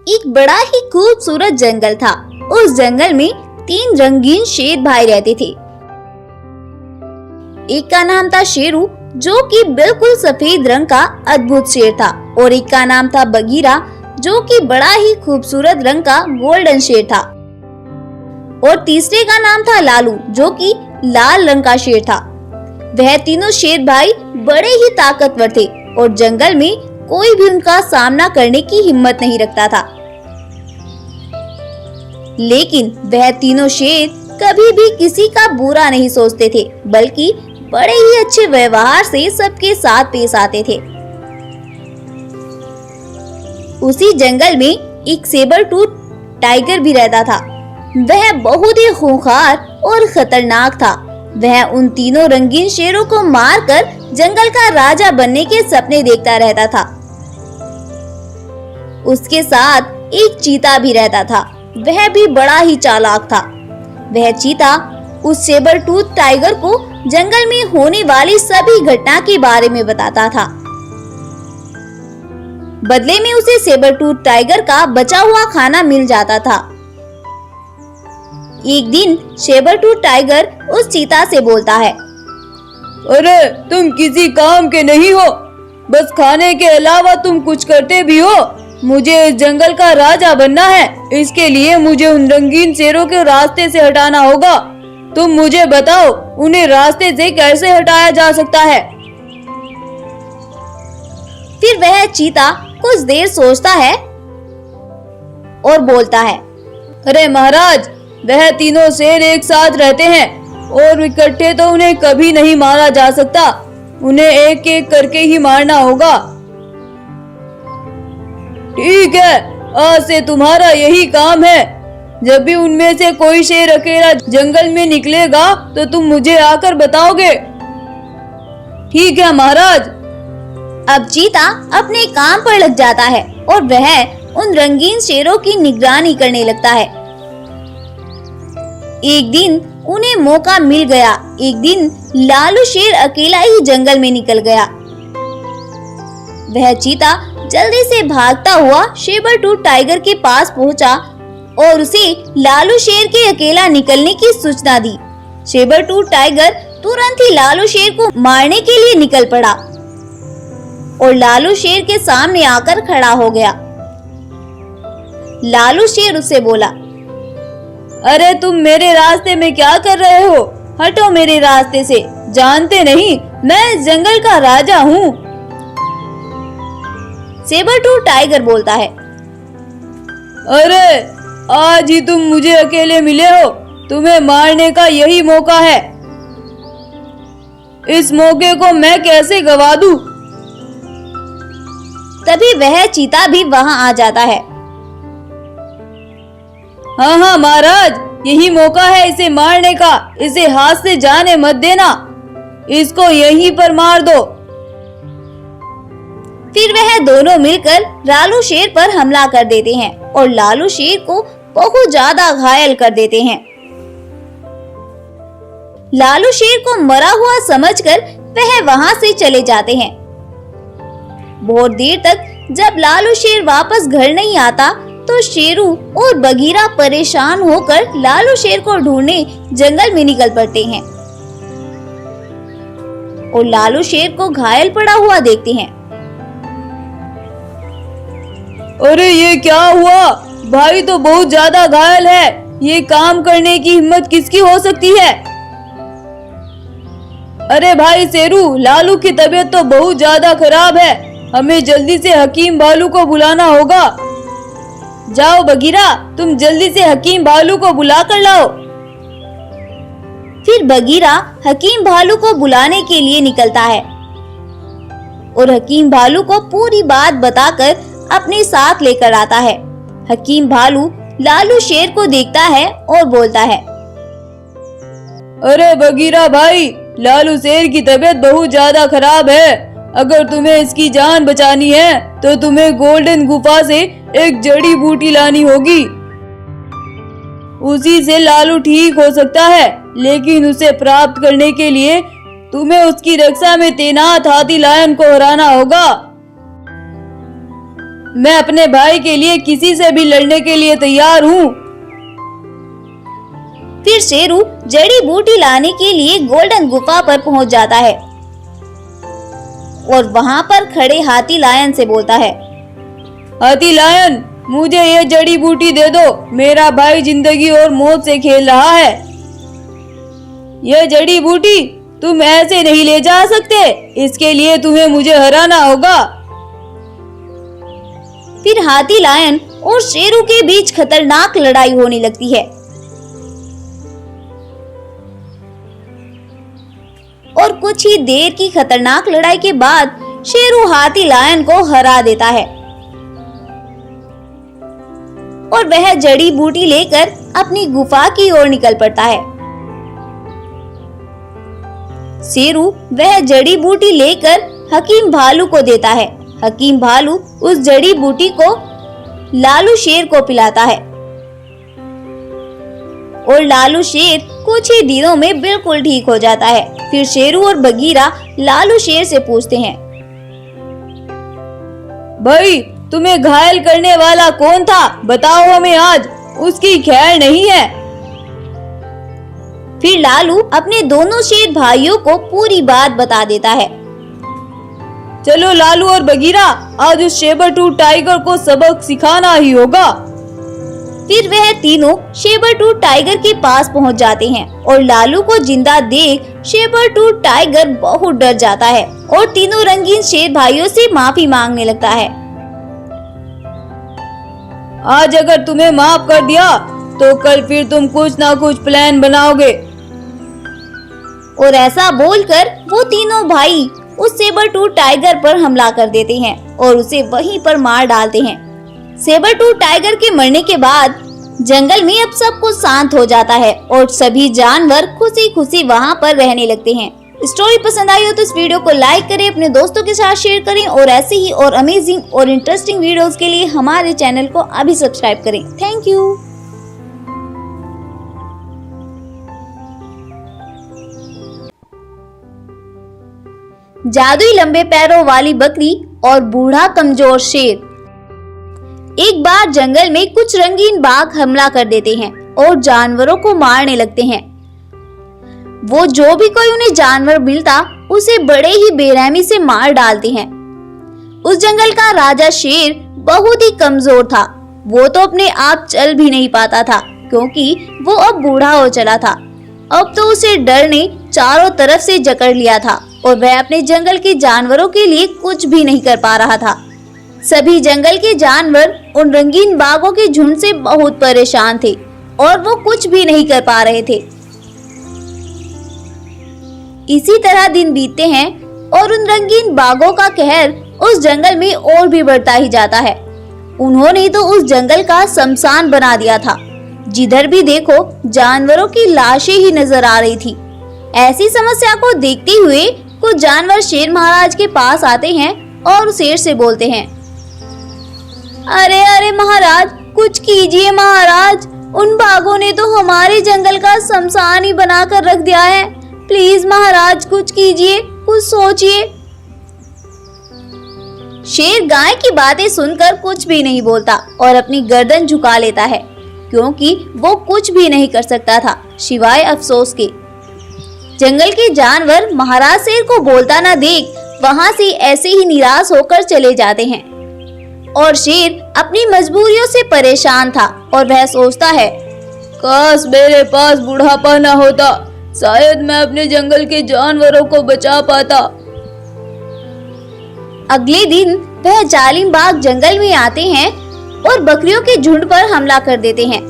एक बड़ा ही खूबसूरत जंगल था। उस जंगल में 3 रंगीन शेर भाई रहते थे। एक का नाम था शेरू, जो कि बिल्कुल सफेद रंग का अद्भुत शेर था, और एक का नाम था बगीरा, जो कि बड़ा ही खूबसूरत रंग का गोल्डन शेर था, और तीसरे का नाम था लालू, जो कि लाल रंग का शेर था। वह तीनों शेर भाई बड़े ही ताकतवर थे और जंगल में कोई भी उनका सामना करने की हिम्मत नहीं रखता था। लेकिन वह तीनों शेर कभी भी किसी का बुरा नहीं सोचते थे, बल्कि बड़े ही अच्छे व्यवहार से सबके साथ पेश आते थे। उसी जंगल में एक सेबर टूथ टाइगर भी रहता था। वह बहुत ही खूंखार और खतरनाक था। वह उन तीनों रंगीन शेरों को मारकर जंगल का राजा बनने के सपने देखता रहता था। उसके साथ एक चीता भी रहता था। वह भी बड़ा ही चालाक था। वह चीता उस सेबर टूथ टाइगर को जंगल में होने वाली सभी घटना के बारे में बताता था। बदले में उसे सेबर टूथ टाइगर का बचा हुआ खाना मिल जाता था। एक दिन सेबर टूथ टाइगर उस चीता से बोलता है, अरे तुम किसी काम के नहीं हो, बस खाने के अलावा तुम कुछ करते भी हो। मुझे इस जंगल का राजा बनना है, इसके लिए मुझे उन रंगीन शेरों के रास्ते से हटाना होगा। तुम मुझे बताओ, उन्हें रास्ते से कैसे हटाया जा सकता है? फिर वह चीता कुछ देर सोचता है और बोलता है, अरे महाराज, वह तीनों शेर एक साथ रहते हैं और इकट्ठे तो उन्हें कभी नहीं मारा जा सकता। उन्हें एक एक करके ही मारना होगा। ठीक है, आज से तुम्हारा यही काम है। जब भी उनमें से कोई शेर अकेला जंगल में निकलेगा तो तुम मुझे आकर बताओगे। ठीक है महाराज। अब चीता अपने काम पर लग जाता है और वह उन रंगीन शेरों की निगरानी करने लगता है। एक दिन उन्हें मौका मिल गया। एक दिन लालू शेर अकेला ही जंगल में निकल गया। वह चीता जल्दी से भागता हुआ सेबर टूथ टाइगर के पास पहुंचा और उसे लालू शेर के अकेला निकलने की सूचना दी। सेबर टूथ टाइगर तुरंत ही लालू शेर को मारने के लिए निकल पड़ा और लालू शेर के सामने आकर खड़ा हो गया। लालू शेर उससे बोला, अरे तुम मेरे रास्ते में क्या कर रहे हो? हटो मेरे रास्ते से। जानते नहीं मैं इस जंगल का राजा हूँ। सेबर टूथ टाइगर बोलता है, अरे आज ही तुम मुझे अकेले मिले हो। तुम्हें मारने का यही मौका है। इस मौके को मैं कैसे गवा दूं? तभी वह चीता भी वहां आ जाता है। हाँ हाँ महाराज, यही मौका है इसे मारने का। इसे हाथ से जाने मत देना। इसको यहीं पर मार दो। फिर वह दोनों मिलकर लालू शेर पर हमला कर देते हैं और लालू शेर को बहुत ज्यादा घायल कर देते हैं। लालू शेर को मरा हुआ समझकर वह वहां से चले जाते हैं। बहुत देर तक जब लालू शेर वापस घर नहीं आता तो शेरू और बगीरा परेशान होकर लालू शेर को ढूंढने जंगल में निकल पड़ते हैं और लालू शेर को घायल पड़ा हुआ देखते हैं। अरे ये क्या हुआ? भाई तो बहुत ज्यादा घायल है। ये काम करने की हिम्मत किसकी हो सकती है? अरे भाई शेरू, लालू की तबीयत तो बहुत ज्यादा खराब है। हमें जल्दी से हकीम भालू को बुलाना होगा। जाओ बगीरा, तुम जल्दी से हकीम भालू को बुला कर लाओ। फिर बगीरा हकीम भालू को बुलाने के लिए निकलता है और हकीम भालू को पूरी बात बताकर अपने साथ लेकर आता है। हकीम भालू लालू शेर को देखता है और बोलता है, अरे बगीरा भाई, लालू शेर की तबीयत बहुत ज्यादा खराब है। अगर तुम्हें इसकी जान बचानी है तो तुम्हें गोल्डन गुफा से एक जड़ी बूटी लानी होगी। उसी से लालू ठीक हो सकता है, लेकिन उसे प्राप्त करने के लिए तुम्हें उसकी रक्षा में तैनात हाथी लायन को हराना होगा। मैं अपने भाई के लिए किसी से भी लड़ने के लिए तैयार हूँ। फिर शेरू जड़ी बूटी लाने के लिए गोल्डन गुफा पर पहुंच जाता है और वहां पर खड़े हाथी लायन से बोलता है, हाथी लायन, मुझे ये जड़ी बूटी दे दो। मेरा भाई जिंदगी और मौत से खेल रहा है। ये जड़ी बूटी तुम ऐसे नहीं ले जा सकते। इसके लिए तुम्हें मुझे हराना होगा। फिर हाथी लायन और शेरू के बीच खतरनाक लड़ाई होने लगती है और कुछ ही देर की खतरनाक लड़ाई के बाद शेरू हाथी लायन को हरा देता है और वह जड़ी बूटी लेकर अपनी गुफा की ओर निकल पड़ता है। शेरू वह जड़ी बूटी लेकर हकीम भालू को देता है। हकीम भालू उस जड़ी बूटी को लालू शेर को पिलाता है और लालू शेर कुछ ही दिनों में बिल्कुल ठीक हो जाता है। फिर शेरू और बगीरा लालू शेर से पूछते हैं, भाई तुम्हें घायल करने वाला कौन था? बताओ हमें आज। उसकी खैर नहीं है। फिर लालू अपने दोनों शेर भाइयों को पूरी बात बता देता है। चलो लालू और बगीरा, आज उस सेबर-टूथ टाइगर को सबक सिखाना ही होगा। फिर वह तीनों सेबर-टूथ टाइगर के पास पहुंच जाते हैं और लालू को जिंदा देख सेबर-टूथ टाइगर बहुत डर जाता है और तीनों रंगीन शेर भाइयों से माफी मांगने लगता है। आज अगर तुम्हें माफ कर दिया तो कल फिर तुम कुछ ना कुछ प्लान बनाओगे। और ऐसा बोलकर वो तीनों भाई उस सेबर-टूथ टाइगर पर हमला कर देते हैं और उसे वहीं पर मार डालते हैं। सेबर-टूथ टाइगर के मरने के बाद जंगल में अब सब कुछ शांत हो जाता है और सभी जानवर खुशी खुशी वहाँ पर रहने लगते हैं। स्टोरी पसंद आई हो तो इस वीडियो को लाइक करें, अपने दोस्तों के साथ शेयर करें और ऐसे ही और अमेजिंग और इंटरेस्टिंग वीडियोस के लिए हमारे चैनल को अभी सब्सक्राइब करें। Thank you. जादुई लंबे पैरों वाली बकरी और बूढ़ा कमजोर शेर। एक बार जंगल में कुछ रंगीन बाघ हमला कर देते हैं और जानवरों को मारने लगते हैं। वो जो भी कोई उन्हें जानवर मिलता उसे बड़े ही बेरहमी से मार डालते हैं। उस जंगल का राजा शेर बहुत ही कमजोर था। वो तो अपने आप चल भी नहीं पाता था क्योंकि वो अब बूढ़ा हो चला था। अब तो उसे डर ने चारों तरफ से जकड़ लिया था और वह अपने जंगल के जानवरों के लिए कुछ भी नहीं कर पा रहा था। सभी जंगल के जानवर उन रंगीन बाघों के झुंड से बहुत परेशान थे और वो कुछ भी नहीं कर पा रहे थे। इसी तरह दिन बीतते हैं और उन रंगीन बाघों का कहर उस जंगल में और भी बढ़ता ही जाता है। उन्होंने तो उस जंगल का शमशान बना दिया था। जिधर भी देखो जानवरों की लाशें ही नजर आ रही थी। ऐसी समस्या को देखते हुए कुछ जानवर शेर महाराज के पास आते हैं और शेर से बोलते हैं, अरे अरे महाराज, कुछ कीजिए महाराज। उन बाघों ने तो हमारे जंगल का शमशान ही बनाकर रख दिया है। प्लीज महाराज कुछ कीजिए, कुछ सोचिए। शेर गाय की बातें सुनकर कुछ भी नहीं बोलता और अपनी गर्दन झुका लेता है क्योंकि वो कुछ भी नहीं कर सकता था सिवाय अफसोस के। जंगल के जानवर महाराज शेर को बोलता ना देख वहां से ऐसे ही निराश होकर चले जाते हैं और शेर अपनी मजबूरियों से परेशान था और वह सोचता है, काश मेरे पास बुढ़ापा न होता, शायद मैं अपने जंगल के जानवरों को बचा पाता। अगले दिन वह जालिम बाघ जंगल में आते हैं और बकरियों के झुंड पर हमला कर देते हैं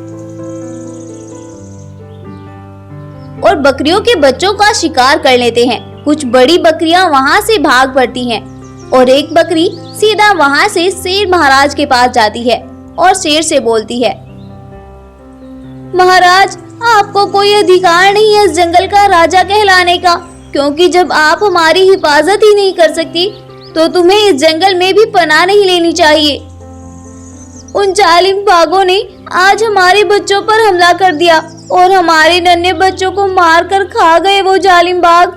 और बकरियों के बच्चों का शिकार कर लेते हैं। कुछ बड़ी बकरियां वहां से भाग पड़ती हैं और एक बकरी सीधा वहां से शेर महाराज के पास जाती है और शेर से बोलती है, महाराज, आपको कोई अधिकार नहीं है इस जंगल का राजा कहलाने का, क्योंकि जब आप हमारी हिफाजत ही नहीं कर सकती तो तुम्हें इस जंगल में भी पनाह नहीं लेनी चाहिए। उन जालिम बाघों ने आज हमारे बच्चों पर हमला कर दिया और हमारे नन्हे बच्चों को मारकर खा गए वो जालिम बाघ।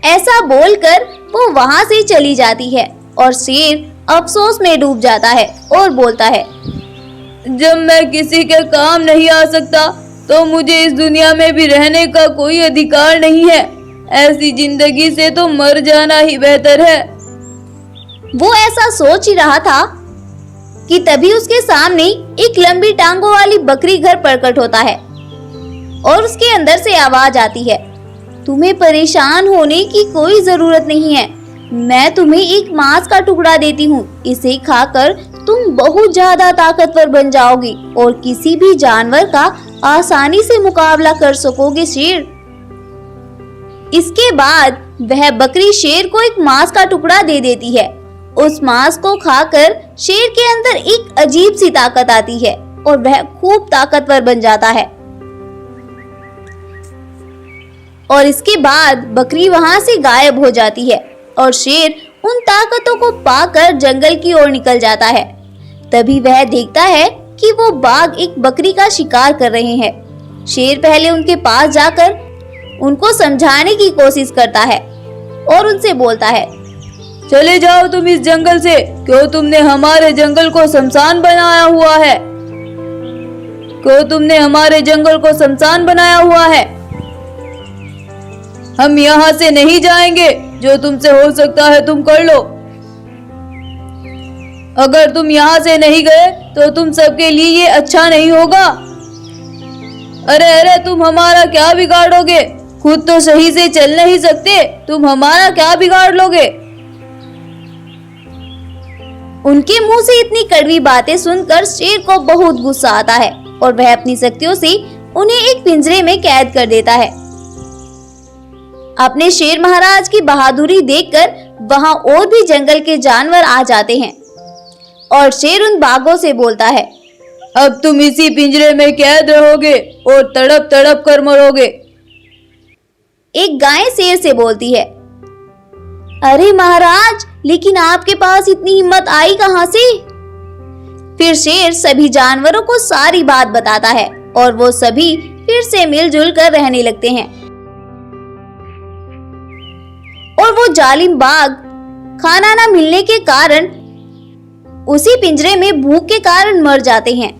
ऐसा बोलकर वो वहां से चली जाती है और शेर अफसोस में डूब जाता है और बोलता है, जब मैं किसी के काम नहीं आ सकता तो मुझे इस दुनिया में भी रहने का कोई अधिकार नहीं है। ऐसी जिंदगी से तो मर जाना ही बेहतर है। वो ऐसा सोच ही रहा था कि तभी उसके सामने एक लंबी टांगों वाली बकरी घर प्रकट होता है और उसके अंदर से आवाज आती है, तुम्हें परेशान होने की कोई जरूरत नहीं है, मैं तुम्हें एक मांस का टुकड़ा देती हूँ, इसे खाकर तुम बहुत ज्यादा ताकतवर बन जाओगी और किसी भी जानवर का आसानी से मुकाबला कर सकोगे शेर। इसके बाद वह बकरी शेर को एक मांस का टुकड़ा दे देती है। उस मांस को खाकर शेर के अंदर एक अजीब सी ताकत आती है और वह खूब ताकतवर बन जाता है। और इसके बाद बकरी वहां से गायब हो जाती है और शेर उन ताकतों को पाकर जंगल की ओर निकल जाता है। तभी वह देखता है कि वो बाघ एक बकरी का शिकार कर रहे हैं। शेर पहले उनके पास जाकर उनको समझाने की कोशिश करता है और उनसे बोलता है, चले जाओ तुम इस जंगल से, क्यों तुमने हमारे जंगल को शमशान बनाया हुआ है? क्यों तुमने हमारे जंगल को शमशान बनाया हुआ है? हम यहाँ से नहीं जाएंगे, जो तुमसे हो सकता है तुम कर लो। अगर तुम यहाँ से नहीं गए तो तुम सबके लिए ये अच्छा नहीं होगा। अरे अरे, तुम हमारा क्या बिगाड़ोगे? खुद तो सही से चल नहीं सकते, तुम हमारा क्या बिगाड़ लोगे? उनके मुंह से इतनी कड़वी बातें सुनकर शेर को बहुत गुस्सा आता है और वह अपनी शक्तियों से उन्हें एक पिंजरे में कैद कर देता है। अपने शेर महाराज की बहादुरी देखकर वहां और भी जंगल के जानवर आ जाते हैं और शेर उन बाघों से बोलता है, अब तुम इसी पिंजरे में कैद रहोगे और तड़प तड़प कर मरोगे। एक गाय शेर से बोलती है, अरे महाराज, लेकिन आपके पास इतनी हिम्मत आई कहां से? फिर शेर सभी जानवरों को सारी बात बताता है और वो सभी फिर से मिलजुल कर रहने लगते हैं। और वो जालिम बाघ खाना न मिलने के कारण उसी पिंजरे में भूख के कारण मर जाते हैं।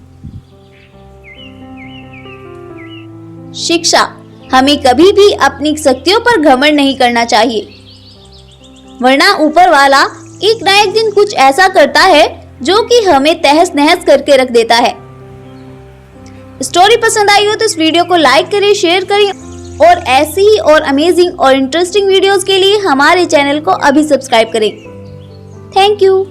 शिक्षा, हमें कभी भी अपनी शक्तियों पर घमंड नहीं करना चाहिए, वरना ऊपर वाला एक ना एक दिन कुछ ऐसा करता है जो कि हमें तहस नहस करके रख देता है। स्टोरी पसंद आई हो तो इस वीडियो को लाइक करें, शेयर करें और ऐसी ही और अमेजिंग और इंटरेस्टिंग वीडियोस के लिए हमारे चैनल को अभी सब्सक्राइब करें। Thank you.